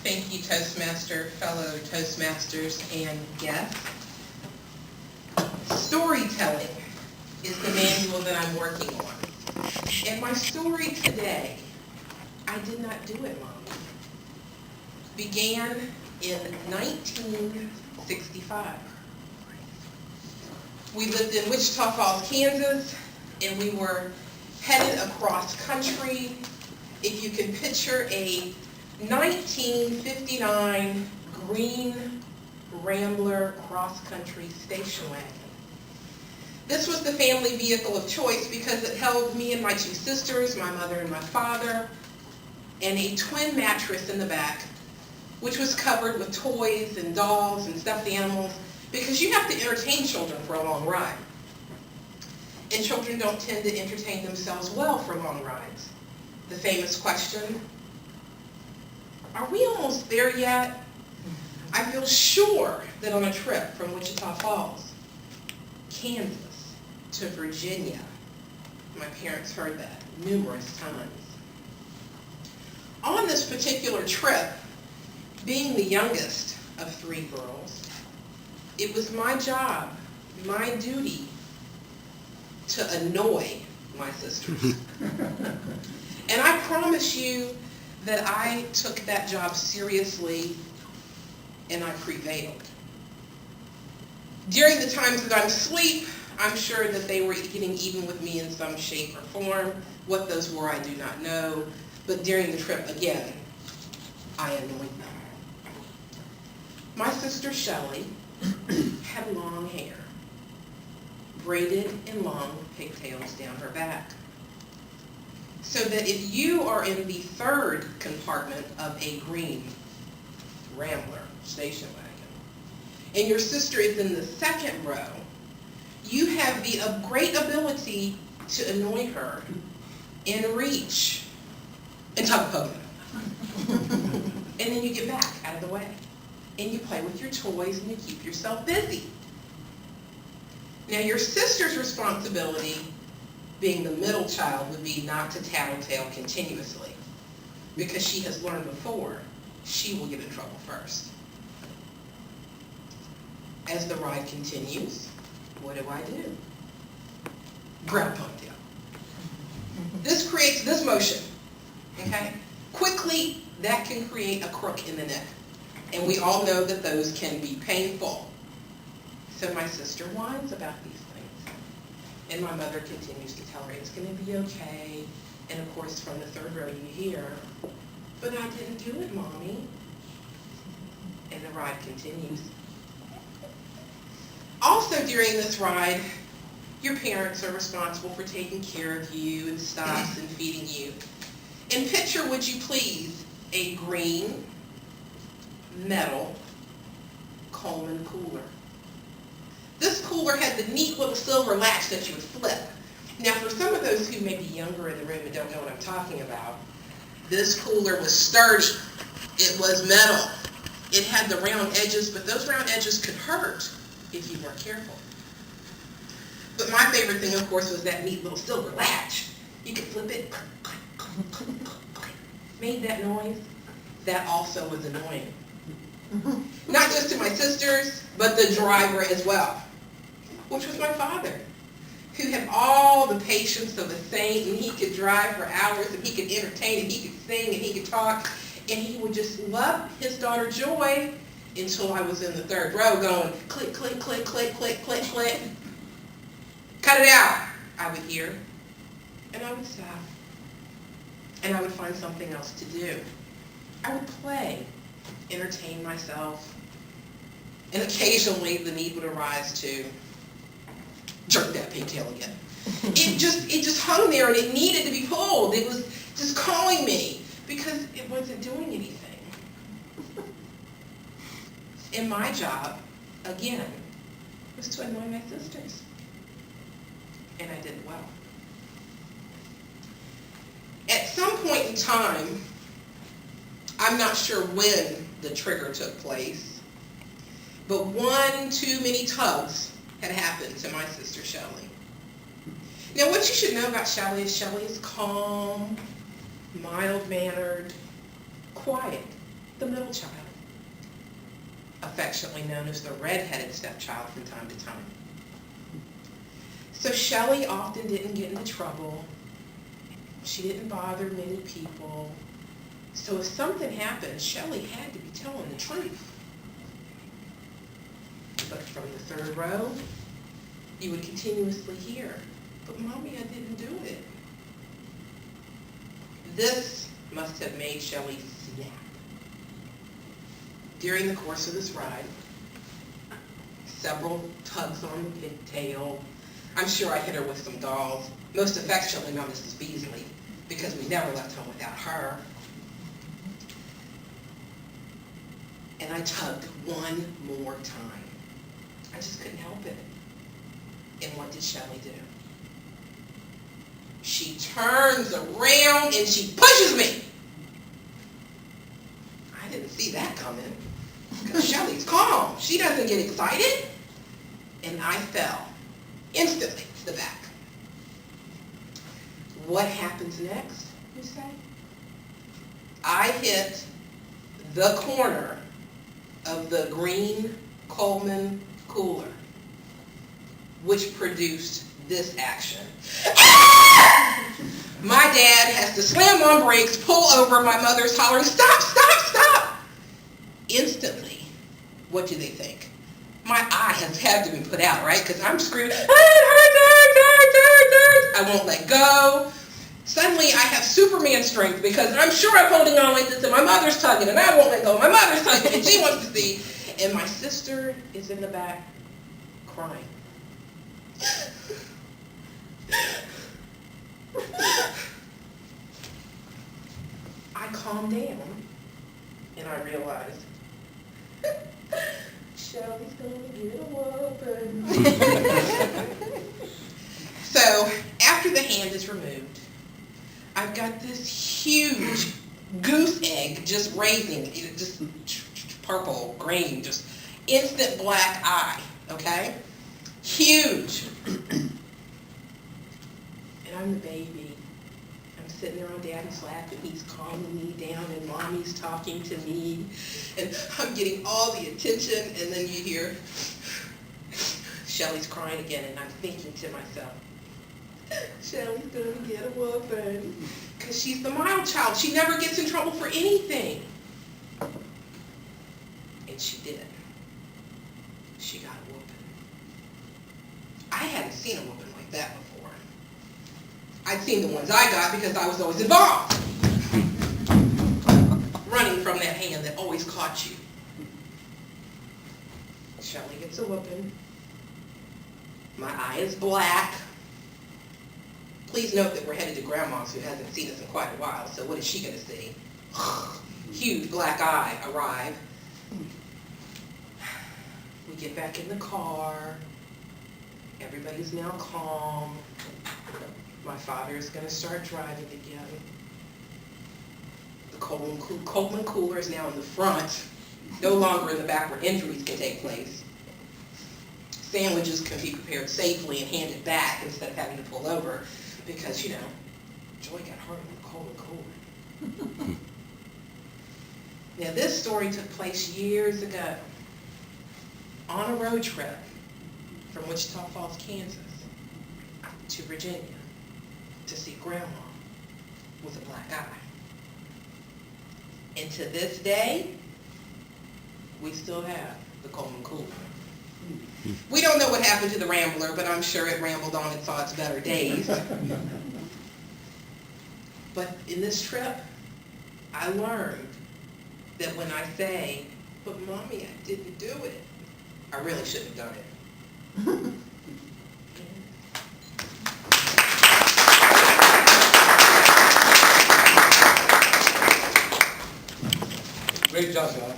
thank you, Toastmaster, fellow Toastmasters, and guests. Storytelling is the manual that I'm working on. And my story today, I did not do it, Mom, began in 1965. We lived in Wichita Falls, Kansas, and we were headed across country. If you can picture a 1959 green Rambler cross-country station wagon. This was the family vehicle of choice because it held me and my two sisters, my mother and my father, and a twin mattress in the back, which was covered with toys and dolls and stuffed animals, because you have to entertain children for a long ride. And children don't tend to entertain themselves well for long rides. The famous question, are we almost there yet? I feel sure that on a trip from Wichita Falls, Kansas, to Virginia, my parents heard that numerous times. On this particular trip, being the youngest of three girls, it was my job, my duty, to annoy my sisters. And I promise you that I took that job seriously and I prevailed. During the times that I'm asleep, I'm sure that they were getting even with me in some shape or form. What those were, I do not know. But during the trip, again, I annoyed them. My sister Shelley had long hair, braided in long pigtails down her back. So that if you are in the third compartment of a green Rambler station wagon, and your sister is in the second row, you have the great ability to annoy her and reach and tug a poke. And then you get back out of the way. And you play with your toys and you keep yourself busy. Now your sister's responsibility, being the middle child, would be not to tattletale continuously. Because she has learned before, she will get in trouble first. As the ride continues, what do? Grab a ponytail. This creates this motion, okay? Quickly, that can create a crook in the neck. And we all know that those can be painful. So my sister whines about these things. And my mother continues to tell her, it's going to be okay. And of course, from the third row you hear, but I didn't do it, Mommy. And the ride continues. Also during this ride, your parents are responsible for taking care of you and stops and feeding you. And picture, would you please, a green metal Coleman cooler. This cooler had the neat little silver latch that you would flip. Now for some of those who may be younger in the room and don't know what I'm talking about, this cooler was sturdy. It was metal. It had the round edges, but those round edges could hurt if you weren't careful. But my favorite thing, of course, was that neat little silver latch. You could flip it, made that noise. That also was annoying. Not just to my sisters, but the driver as well, which was my father, who had all the patience of a saint, and he could drive for hours, and he could entertain, and he could sing, and he could talk, and he would just love his daughter Joy until I was in the third row going click, click, click, click, click, click, click. Cut it out, I would hear, and I would stop, and I would find something else to do. I would play, entertain myself, and occasionally the need would arise to jerk that pigtail again. It just hung there and it needed to be pulled. It was just calling me because it wasn't doing anything. And my job, again, was to annoy my sisters. And I did it well. At some point in time, I'm not sure when the trigger took place, but one too many tugs had happened to my sister Shelley. Now what you should know about Shelley is calm, mild-mannered, quiet. the middle child, affectionately known as the red-headed stepchild from time to time. So Shelley often didn't get into trouble. She didn't bother many people. So if something happened, Shelley had to be telling the truth. But from the third row, you would continuously hear, "But Mommy, I didn't do it." This must have made Shelley snap. During the course of this ride, several tugs on the pigtail. I'm sure I hit her with some dolls, most affectionately known as Mrs. Beasley, because we never left home without her. And I tugged one more time. I just couldn't help it. And what did Shelley do? She turns around and she pushes me. I didn't see that coming, because Shelley's calm. She doesn't get excited. And I fell instantly to the back. What happens next, you say? I hit the corner of the green Coleman cooler, which produced this action. My dad has to slam on brakes, pull over, my mother's hollering, "Stop, stop, stop!" Instantly, what do they think? My eye has had to be put out, right? Because I'm screaming, I won't let go. Suddenly, I have Superman strength because I'm sure I'm holding on like this, and my mother's tugging, and I won't let go. My mother's tugging, and she wants to see. And my sister is in the back crying. I calmed down, and I realized, Shelley's going to get a whooping. So, after the hand is removed, I've got this huge goose egg just raising, just purple, green, just instant black eye, okay? Huge. And I'm the baby. I'm sitting there on Daddy's lap, and he's calming me down, and Mommy's talking to me, and I'm getting all the attention, and then you hear Shelley's crying again, and I'm thinking to myself, Shelley's gonna get a whooping, because she's the mild child. She never gets in trouble for anything. And she did. She got a whooping. I hadn't seen a whooping like that before. I'd seen the ones I got because I was always involved. Running from that hand that always caught you. Shelley gets a whooping. My eye is black. Please note that we're headed to Grandma's, who hasn't seen us in quite a while, so what is she going to see? Huge black eye arrive. We get back in the car. Everybody's now calm. My father is going to start driving again. The Coleman cooler is now in the front, no longer in the back where injuries can take place. Sandwiches can be prepared safely and handed back instead of having to pull over because, you know, Joy got hurt in the Coleman cooler. Now, this story took place years ago on a road trip from Wichita Falls, Kansas, to Virginia to see Grandma with a black eye. And to this day, we still have the Coleman cooler. We don't know what happened to the Rambler, but I'm sure it rambled on and saw its better days. But in this trip, I learned that when I say, "But Mommy, I didn't do it," I really shouldn't have done it. Great job, John.